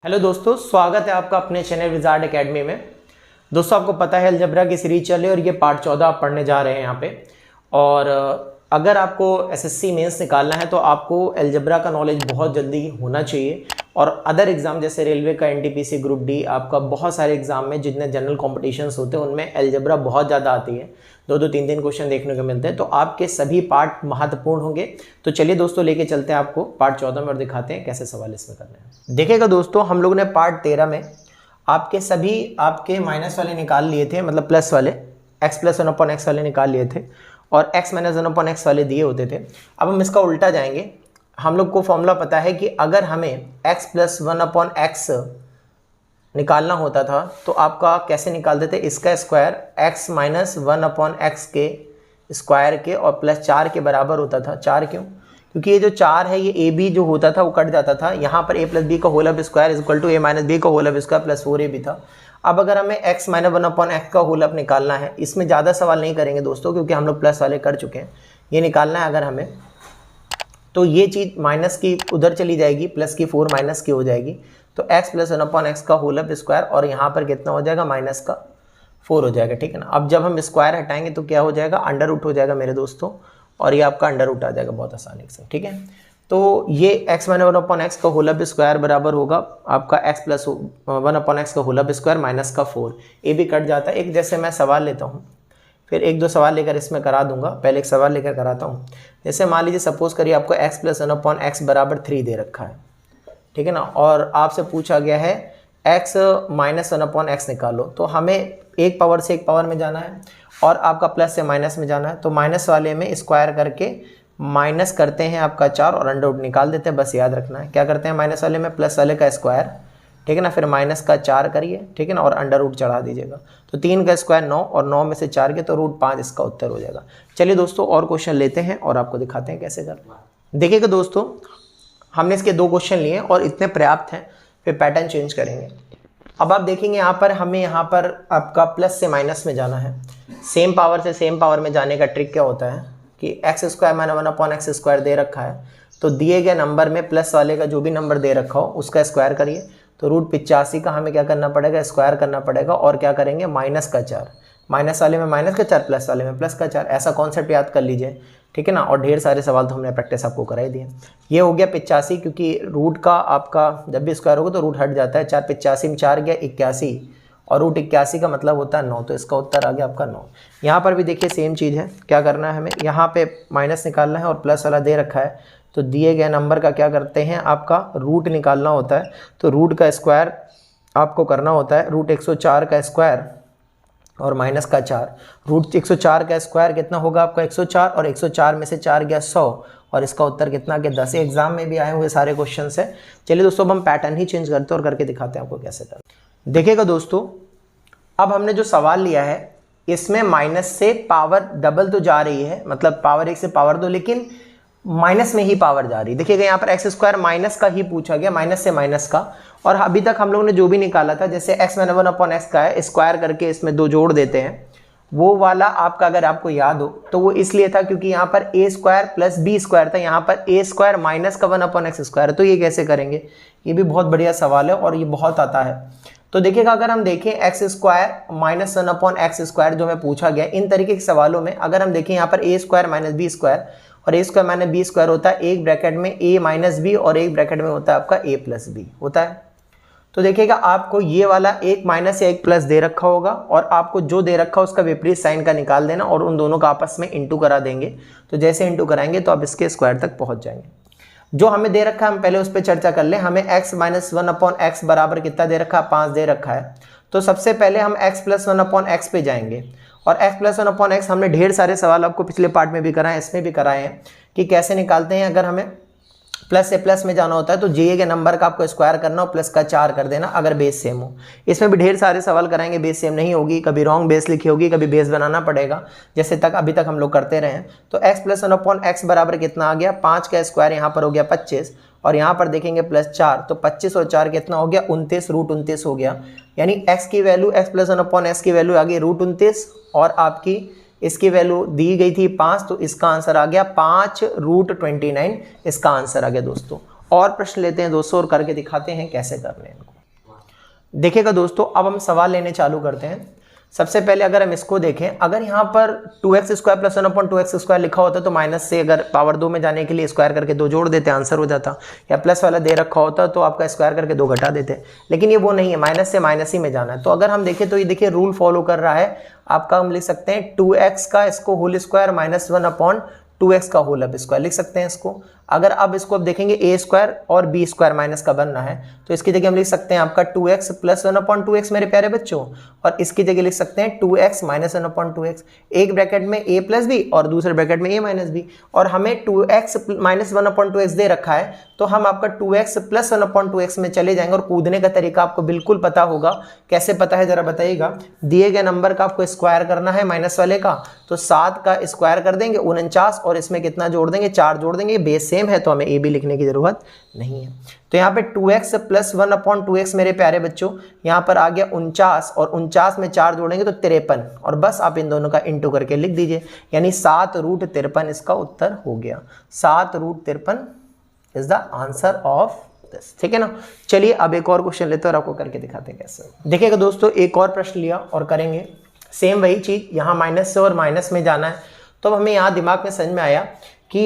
Hello दोस्तों, स्वागत है आपका अपने चैनल विजार्ड एकेडमी में। दोस्तों, आपको पता है अलजेब्रा की सीरीज चल रही है और ये पार्ट 14 आप पढ़ने जा रहे हैं यहाँ पे। और अगर आपको एसएससी मेंस निकालना है तो आपको अलजेब्रा का नॉलेज बहुत जल्दी होना चाहिए। और अदर एग्जाम जैसे रेलवे का एनटीपीसी ग्रुप डी, आपका बहुत सारे एग्जाम में जितने जनरल कॉम्पिटिशन्स होते हैं उनमें अलजेब्रा बहुत ज़्यादा आती है, दो तीन क्वेश्चन देखने को मिलते हैं। तो आपके सभी पार्ट महत्वपूर्ण होंगे। तो चलिए दोस्तों, लेके चलते हैं आपको पार्ट 14 में और दिखाते हैं कैसे सवाल इसमें करने हैं। देखिएगा दोस्तों, हम लोगों ने पार्ट 13 में आपके माइनस वाले निकाल लिए थे, मतलब प्लस वाले x प्लस 1/x वाले निकाल लिए थे और x माइनस 1/x वाले दिए होते थे। अब हम इसका उल्टा जाएंगे। हम लोग को फॉर्मूला पता है कि अगर हमें x प्लस 1/x निकालना होता था तो आपका कैसे निकालते थे, इसका स्क्वायर x माइनस 1/x के स्क्वायर के और प्लस 4 के बराबर होता था। 4 क्यों? क्योंकि ये जो 4 है ये ए बी जो होता था वो कट जाता था। यहाँ पर a प्लस बी का whole of square is equal to a minus B का whole of square plus 4ab था। अब अगर हमें x माइनस 1/x का होल ऑफ निकालना है, इसमें ज़्यादा सवाल नहीं करेंगे दोस्तों क्योंकि हम लोग प्लस वाले कर चुके हैं। ये निकालना है अगर हमें, तो ये चीज़ माइनस की उधर चली जाएगी, प्लस की 4 माइनस की हो जाएगी। तो x प्लस 1/x का होल ऑफ स्क्वायर और यहाँ पर कितना हो जाएगा, माइनस का 4 हो जाएगा। ठीक है ना। अब जब हम स्क्वायर हटाएंगे तो क्या हो जाएगा, अंडर रूट हो जाएगा मेरे दोस्तों, और ये आपका अंडर रूट आ जाएगा बहुत आसानी से। ठीक है, तो ये x माइनस 1/x का होल ऑफ स्क्वायर बराबर होगा आपका x प्लस 1/x का होल ऑफ स्क्वायर माइनस का 4। ये भी कट जाता है। एक जैसे मैं सवाल लेता हूँ, फिर एक दो सवाल लेकर इसमें करा दूंगा। पहले एक सवाल लेकर कराता हूँ। जैसे मान लीजिए सपोज करिए आपको x प्लस 1/x बराबर 3 दे रखा है। ठीक है ना। और आपसे पूछा गया है x माइनस 1/x निकालो। तो हमें एक पावर से एक पावर में जाना है और आपका प्लस से माइनस में जाना है। तो माइनस वाले में स्क्वायर करके माइनस करते हैं आपका 4 और अंडर रूट निकाल देते हैं। बस याद रखना है क्या करते हैं, माइनस वाले में प्लस वाले का स्क्वायर, ठीक है ना, फिर माइनस का 4 करिए, ठीक है ना, और अंडर रूट चढ़ा दीजिएगा। तो 3 का स्क्वायर 9 और 9 में से 4 के तो रूट 5 इसका उत्तर हो जाएगा। चलिए दोस्तों, और क्वेश्चन लेते हैं और आपको दिखाते हैं कैसे करना है। देखिएगा दोस्तों, हमने इसके 2 क्वेश्चन लिए और इतने पर्याप्त हैं, फिर पैटर्न चेंज करेंगे। अब आप देखेंगे यहाँ पर हमें यहाँ पर आपका प्लस से माइनस में जाना है। सेम पावर से सेम पावर में जाने का ट्रिक क्या होता है कि x square minus 1/x square दे रखा है, तो दिए गए नंबर में प्लस वाले का जो भी नंबर दे रखा हो उसका स्क्वायर करिए। तो रूट 85 का हमें क्या करना पड़ेगा, स्क्वायर करना पड़ेगा। और क्या करेंगे, माइनस का 4, माइनस वाले में माइनस का 4, प्लस वाले में प्लस का 4। ऐसा कॉन्सेप्ट याद कर लीजिए, ठीक है ना। और ढेर सारे सवाल तो हमने प्रैक्टिस आपको कराई दिए। ये हो गया 85, क्योंकि रूट का आपका जब भी स्क्वायर होगा तो रूट हट जाता है। 4 85 में 4 गया 81 और रूट 81 का मतलब होता है 9। तो इसका उत्तर आ गया आपका 9। यहाँ पर भी देखिए सेम चीज़ है। क्या करना है हमें, यहाँ पे माइनस निकालना है और प्लस वाला दे रखा है। तो दिए गए नंबर का क्या करते हैं, आपका रूट निकालना होता है। तो रूट का स्क्वायर आपको करना होता है, रूट 104 का स्क्वायर और माइनस का 4। रूट 104 का स्क्वायर कितना होगा आपका 104, और 104 में से 4 गया 100, और इसका उत्तर कितना गया 10। एग्जाम में भी आए हुए सारे क्वेश्चन है। चलिए दोस्तों, अब हम पैटर्न ही चेंज करते हैं और करके दिखाते हैं आपको कैसे करना। देखिएगा दोस्तों, अब हमने जो सवाल लिया है इसमें माइनस से पावर डबल तो जा रही है, मतलब पावर 1 से पावर 2, लेकिन माइनस में ही पावर जा रही है। देखिएगा यहाँ पर एक्स स्क्वायर माइनस का ही पूछा गया, माइनस से माइनस का। और अभी तक हम लोगों ने जो भी निकाला था, जैसे x माइनस 1/x का है, स्क्वायर करके इसमें 2 जोड़ देते हैं, वो वाला आपका अगर आपको याद हो तो वो इसलिए था क्योंकि यहाँ पर a square plus b square था, यहाँ पर a स्क्वायर माइनस का 1/x स्क्वायर है। तो ये कैसे करेंगे, ये भी बहुत बढ़िया सवाल है और ये बहुत आता है। तो देखिएगा, अगर हम देखें x square minus 1/x square जो हमें पूछा गया, इन तरीके के सवालों में अगर हम देखें यहाँ पर a square minus B square और a square minus B square होता है, एक ब्रैकेट में a माइनस बी और एक ब्रैकेट में होता है आपका a प्लस बी होता है। तो देखिएगा, आपको ये वाला एक माइनस या एक प्लस दे रखा होगा और आपको जो दे रखा उसका विपरीत साइन का निकाल देना और उन दोनों का आपस में इंटू करा देंगे। तो जैसे इंटू कराएंगे तो आप इसके स्क्वायर तक पहुंच जाएंगे। जो हमें दे रखा है हम पहले उस पर चर्चा कर लें। हमें x माइनस 1/x बराबर कितना दे रखा है, 5 दे रखा है। तो सबसे पहले हम x प्लस 1/x पे जाएंगे और x प्लस 1/x हमने ढेर सारे सवाल आपको पिछले पार्ट में भी कराए, इसमें भी कराए हैं कि कैसे निकालते हैं। अगर हमें प्लस से प्लस में जाना होता है तो जे के नंबर का आपको स्क्वायर करना हो, प्लस का 4 कर देना अगर बेस सेम हो। इसमें भी ढेर सारे सवाल कराएंगे, बेस सेम नहीं होगी, कभी रॉन्ग बेस लिखी होगी, कभी बेस बनाना पड़ेगा, जैसे तक अभी तक हम लोग करते रहे हैं। तो x प्लस 1/x बराबर कितना आ गया, 5 का स्क्वायर यहाँ पर हो गया 25 और यहाँ पर देखेंगे प्लस 4, तो 25 और 4 कितना हो गया 29, रूट 29 हो गया। यानी x की वैल्यू, x प्लस 1/x की वैल्यू आ गई रूट 29 और आपकी इसकी वैल्यू दी गई थी 5, तो इसका आंसर आ गया 5 रूट 29, इसका आंसर आ गया दोस्तों। और प्रश्न लेते हैं दोस्तों और करके दिखाते हैं कैसे करने हैं इनको। देखिएगा दोस्तों, अब हम सवाल लेने चालू करते हैं। सबसे पहले अगर हम इसको देखें, अगर यहाँ पर 2x² + 1/2x² लिखा होता तो माइनस से अगर पावर 2 में जाने के लिए स्क्वायर करके 2 जोड़ देते, आंसर हो जाता। या प्लस वाला दे रखा होता तो आपका स्क्वायर करके 2 घटा देते, लेकिन ये वो नहीं है, माइनस से माइनस ही में जाना है। तो अगर हम देखें तो ये देखिए रूल फॉलो कर रहा है आपका। हम लिख सकते हैं 2x का इसको होल स्क्वायर - 1/2x का होल स्क्वायर लिख सकते हैं इसको। अगर अब इसको अब देखेंगे a² और b² माइनस का बनना है तो इसकी जगह हम लिख सकते हैं आपका 2x + 1/2x मेरे प्यारे बच्चों, और इसकी जगह लिख सकते हैं 2x - 1/2x। एक ब्रैकेट में a + b और दूसरे ब्रैकेट में a - b, और हमें 2x - 1/2x दे रखा है तो हम आपका 2x + 1/2x में चले जाएंगे। और कूदने का तरीका आपको बिल्कुल पता होगा, कैसे पता है जरा बताइएगा। दिए गए नंबर का आपको स्क्वायर करना है माइनस वाले का, तो 7 का स्क्वायर कर देंगे 49, और इसमें कितना जोड़ देंगे, 4 जोड़ देंगे। बेस सेम है तो हमें ए भी लिखने की जरूरत नहीं है। तो यहाँ पे 2x + 1/2x मेरे प्यारे बच्चों यहाँ पर आ गया 49, और 49 में 4 जोड़ेंगे तो 53, और बस आप इन दोनों का इंटू करके लिख दीजिए, यानी 7√53 इसका उत्तर हो गया। 7√53 is the answer of this, ठीक है ना। चलिए अब एक और क्वेश्चन लेते हैं और आपको करके दिखाते हैं कैसे। देखिएगा दोस्तों, एक और प्रश्न लिया और करेंगे सेम वही चीज, यहाँ माइनस से और माइनस में जाना है। तो हमें यहाँ दिमाग में समझ में आया कि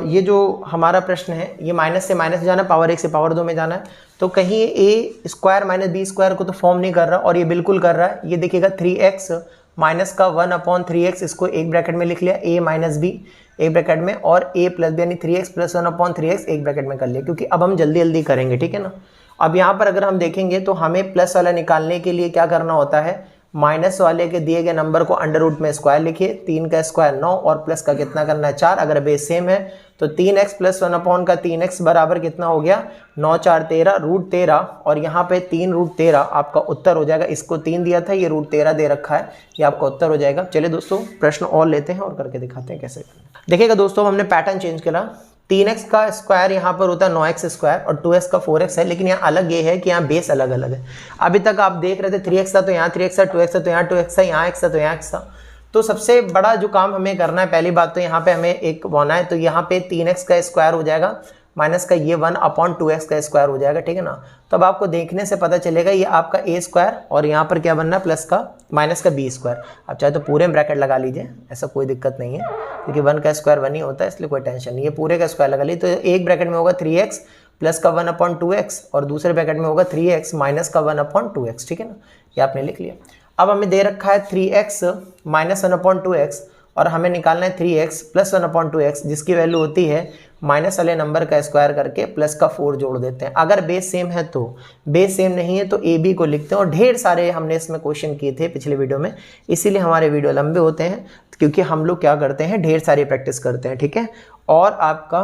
ये जो हमारा प्रश्न है ये माइनस से माइनस जाना है, पावर 1 से पावर 2 में जाना है। तो कहीं a² - b² को तो फॉर्म नहीं कर रहा, और ये बिल्कुल कर रहा है। ये देखिएगा 3x माइनस का 1/3x, इसको एक ब्रैकेट में लिख लिया, a - b एक ब्रैकेट में, और a + b यानी 3x + 1/3x एक ब्रैकेट में कर लिया, क्योंकि अब हम जल्दी जल्दी करेंगे, ठीक है ना। अब यहाँ पर अगर हम देखेंगे तो हमें प्लस वाला निकालने के लिए क्या करना होता है, माइनस वाले के दिए गए नंबर को अंडर रूट में स्क्वायर लिखिए। 3 का स्क्वायर 9, और प्लस का कितना करना है 4। अगर बेस सेम है तो 3x + 1/3x बराबर कितना हो गया, 9 4 13 √13, और यहाँ पे 3√13 आपका उत्तर हो जाएगा। इसको 3 दिया था, ये √13 दे रखा है, ये आपका उत्तर हो जाएगा। चलिए दोस्तों प्रश्न और लेते हैं और करके दिखाते हैं कैसे। देखिएगा दोस्तों, हमने पैटर्न चेंज करा। 3x का स्क्वायर यहाँ पर होता है 9x² और 2x का 4x है, लेकिन यहाँ अलग ये है कि यहाँ बेस अलग अलग है। अभी तक आप देख रहे थे 3x था तो यहाँ 3x था, 2x था तो यहाँ 2x था, यहाँ x था तो यहाँ x था। तो सबसे बड़ा जो काम हमें करना है, पहली बात तो यहाँ पे हमें एक होना है, तो यहाँ पे 3x का स्क्वायर हो जाएगा माइनस का ये 1/2x का स्क्वायर हो जाएगा, ठीक है ना। तो अब आपको देखने से पता चलेगा ये आपका a² और यहाँ पर क्या बनना है प्लस का माइनस का b²। आप चाहे तो पूरे में ब्रैकेट लगा लीजिए, ऐसा कोई दिक्कत नहीं है, क्योंकि 1 का स्क्वायर 1 ही होता है, इसलिए कोई टेंशन नहीं है। पूरे का स्क्वायर लगा लीजिए, तो एक ब्रैकेट में होगा 3x प्लस का 1/2x, और दूसरे ब्रैकेट में होगा 3x माइनस का 1/2x, ठीक है ना। ये आपने लिख लिया। अब हमें दे रखा है 3x - 1/2x, और हमें निकालना है 3x + 1/2x, जिसकी वैल्यू होती है माइनस वाले नंबर का स्क्वायर करके प्लस का 4 जोड़ देते हैं। अगर बेस सेम है तो, बेस सेम नहीं है तो ए बी को लिखते हैं। और ढेर सारे हमने इसमें क्वेश्चन किए थे पिछले वीडियो में, इसीलिए हमारे वीडियो लंबे होते हैं, क्योंकि हम लोग क्या करते हैं, ढेर सारी प्रैक्टिस करते हैं, ठीक है। और आपका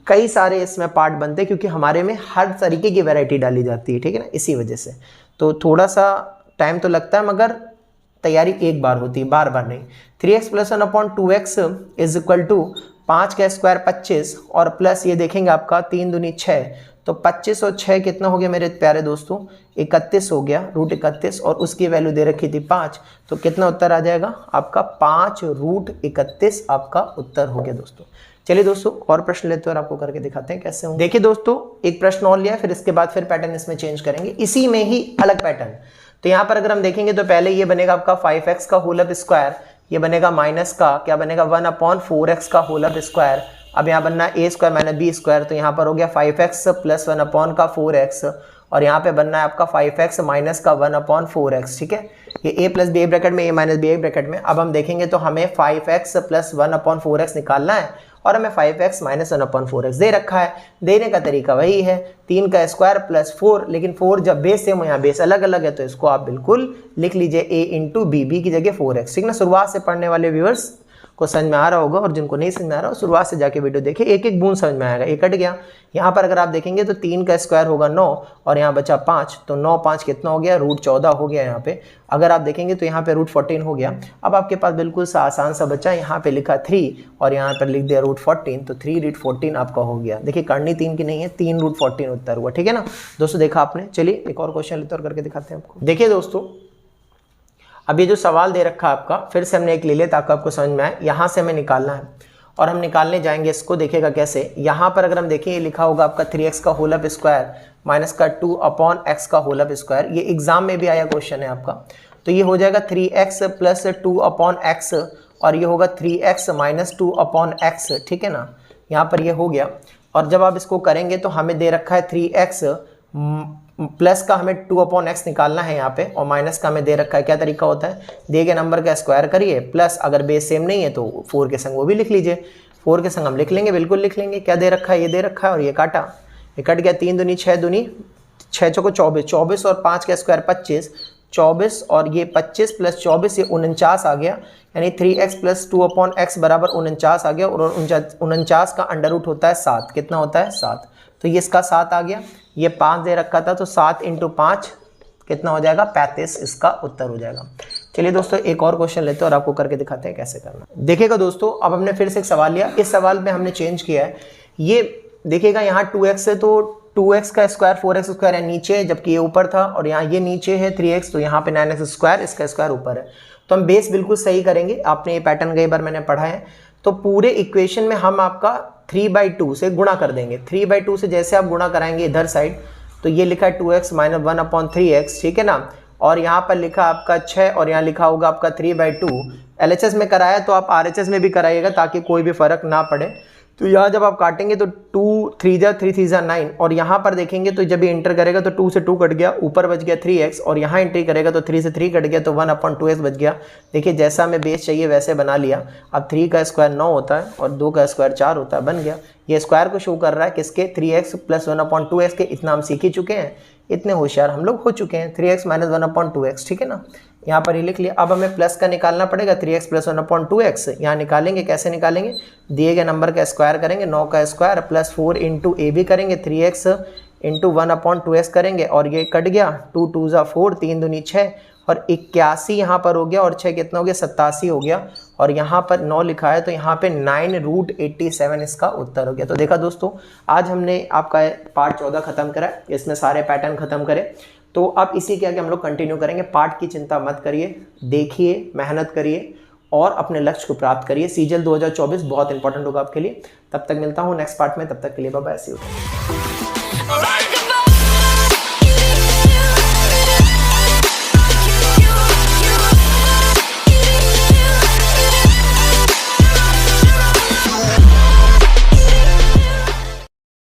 कई सारे इसमें पार्ट बनते हैं, क्योंकि हमारे में हर तरीके की वैरायटी डाली जाती है, ठीक है ना, इसी वजह से। तो थोड़ा सा टाइम तो लगता है, मगर तैयारी एक बार होती है, बार बार नहीं। 3x + 1/2x = 5 का स्क्वायर 25, और प्लस ये देखेंगे आपका 3 दूनी 6, तो 25 और 6 कितना हो गया मेरे प्यारे दोस्तों, 31 हो गया, √31, और उसकी वैल्यू दे रखी थी 5, तो कितना उत्तर आ जाएगा आपका 5√31 आपका उत्तर हो गया दोस्तों। चलिए दोस्तों और प्रश्न लेते हैं और आपको करके दिखाते हैं कैसे होंगे। देखिए दोस्तों, एक प्रश्न और लिया, फिर इसके बाद फिर पैटर्न इसमें चेंज करेंगे, इसी में ही अलग पैटर्न। तो यहाँ पर अगर हम देखेंगे तो पहले ये बनेगा आपका 5x का होल स्क्वायर, ये बनेगा माइनस का क्या बनेगा 1/4x का होल स्क्वायर। अब यहाँ बनना a² - b², तो यहाँ पर हो गया 5x + 1/4x, और यहाँ पे बनना है आपका 5x माइनस का 1/4x, ठीक है। ये a + b एक ब्रैकेट में, a - b एक ब्रैकेट में। अब हम देखेंगे तो हमें 5x + 1/4x निकालना है, और हमें 5x - 1/4x दे रखा है। देने का तरीका वही है, 3 का स्क्वायर प्लस 4, लेकिन 4 जब बेस सेम हो, यहाँ बेस अलग अलग है, तो इसको आप बिल्कुल लिख लीजिए a × b की जगह 4x, ठीक ना। शुरुआत से पढ़ने वाले व्यूअर्स को समझ में आ रहा होगा, और जिनको नहीं समझ में आ रहा हो शुरुआत से जाके वीडियो देखिए, एक एक बूंद समझ में आएगा। ये कट गया, यहाँ पर अगर आप देखेंगे तो 3 का स्क्वायर होगा 9, और यहाँ बचा 5, तो 9 5 कितना हो गया, √14 हो गया। यहाँ पे अगर आप देखेंगे तो यहाँ पे √14 हो गया। अब आपके पास बिल्कुल सा आसान सा बचा, यहाँ पे लिखा 3 और यहाँ पर लिख दिया √14, तो 3√14 आपका हो गया। देखिए करनी 3 की नहीं है, 3√14 उत्तर हुआ, ठीक है ना दोस्तों। देखा आपने। चलिए एक और क्वेश्चन लेते और करके दिखाते हैं आपको। देखिए दोस्तों, अब ये जो सवाल दे रखा है आपका, फिर से हमने एक ले लिया ताकि आपको समझ में आए। यहाँ से हमें निकालना है, और हम निकालने जाएंगे इसको। देखिएगा कैसे, यहाँ पर अगर हम देखें ये लिखा होगा आपका 3x का होल अप स्क्वायर माइनस का 2/x का होल अप स्क्वायर। ये एग्जाम में भी आया क्वेश्चन है आपका। तो ये हो जाएगा 3x प्लस 2/x और ये होगा 3x माइनस 2/x, ठीक है ना। यहाँ पर ये हो गया। और जब आप इसको करेंगे तो हमें दे रखा है 3x प्लस का हमें 2/x निकालना है यहाँ पे, और माइनस का हमें दे रखा है। क्या तरीका होता है, दिए गए नंबर का स्क्वायर करिए प्लस अगर बेस सेम नहीं है तो 4 के संग वो भी लिख लीजिए। 4 के संग हम लिख लेंगे, बिल्कुल लिख लेंगे। क्या दे रखा है, ये दे रखा है और ये काटा, ये कट गया। 3 दूनी 6 दूनी 6 चौको 24, 24 और 5 का स्क्वायर 25, 24 और ये 25 प्लस 24 ये 49 आ गया। यानी 3x प्लस 2/x बराबर 49 आ गया। और 49 का अंडर रूट होता है 7। कितना होता है, 7। तो ये इसका 7 आ गया। ये 5 दे रखा था तो 7 × 5 कितना हो जाएगा, 35 इसका उत्तर हो जाएगा। चलिए दोस्तों एक और क्वेश्चन लेते हैं और आपको करके दिखाते हैं कैसे करना। देखिएगा दोस्तों, अब हमने फिर से एक सवाल लिया। इस सवाल में हमने चेंज किया है। ये देखिएगा यहाँ 2x है तो 2x का स्क्वायर 4x स्क्वायर है नीचे, जबकि ये ऊपर था। और यहाँ ये नीचे है 3x, तो यहाँ पे 9x स्क्वायर, इसका स्क्वायर ऊपर है। तो हम बेस बिल्कुल सही करेंगे। आपने ये पैटर्न कई बार मैंने पढ़ा है। तो पूरे इक्वेशन में हम आपका 3/2 से गुणा कर देंगे। 3/2 से जैसे आप गुणा कराएंगे इधर साइड, तो ये लिखा है 2x माइनस 1/3x, ठीक है ना। और यहाँ पर लिखा आपका 6 और यहाँ लिखा होगा आपका 3/2। LHS में कराया तो आप RHS में भी कराइएगा ताकि कोई भी फर्क ना पड़े। तो यहाँ जब आप काटेंगे तो 2 3 जा 3 3 जा 9, और यहाँ पर देखेंगे तो जब ये इंटर करेगा तो 2 से 2 कट गया, ऊपर बच गया 3x, और यहाँ एंट्री करेगा तो 3 से 3 कट गया तो 1/2x बच गया। देखिए जैसा हमें बेस चाहिए वैसे बना लिया। अब 3 का स्क्वायर 9 होता है और 2 का स्क्वायर 4 होता है, बन गया। ये स्क्वायर को शो कर रहा है किसके, 3x प्लस 1/2x के। इतना हम सीख ही चुके हैं, इतने होशियार हम लोग हो चुके हैं। 3x माइनस 1/2x, ठीक है ना। यहाँ पर ही लिख लिया। अब हमें प्लस का निकालना पड़ेगा, 3x प्लस 1/2x। यहाँ निकालेंगे, कैसे निकालेंगे, दिए गए नंबर का स्क्वायर करेंगे, 9 का स्क्वायर प्लस 4 × a भी करेंगे, 3x × 1/2x करेंगे, और ये कट गया। 2 2 जा 4, 3 दूनी 6 और 81 यहाँ पर हो गया, और 6 कितना हो गया, 87 हो गया। और यहाँ पर 9 लिखा है तो यहाँ पे 9√87 इसका उत्तर हो गया। तो देखा दोस्तों, आज हमने आपका पार्ट 14 खत्म करा, इसमें सारे पैटर्न खत्म करे। तो अब इसी के आगे हम लोग कंटिन्यू करेंगे। पार्ट की चिंता मत करिए, देखिए, मेहनत करिए और अपने लक्ष्य को प्राप्त करिए। CGL 2024 बहुत इंपॉर्टेंट होगा आपके लिए। तब तक मिलता हूँ नेक्स्ट पार्ट में, तब तक के लिए बाय बाय, सी यू।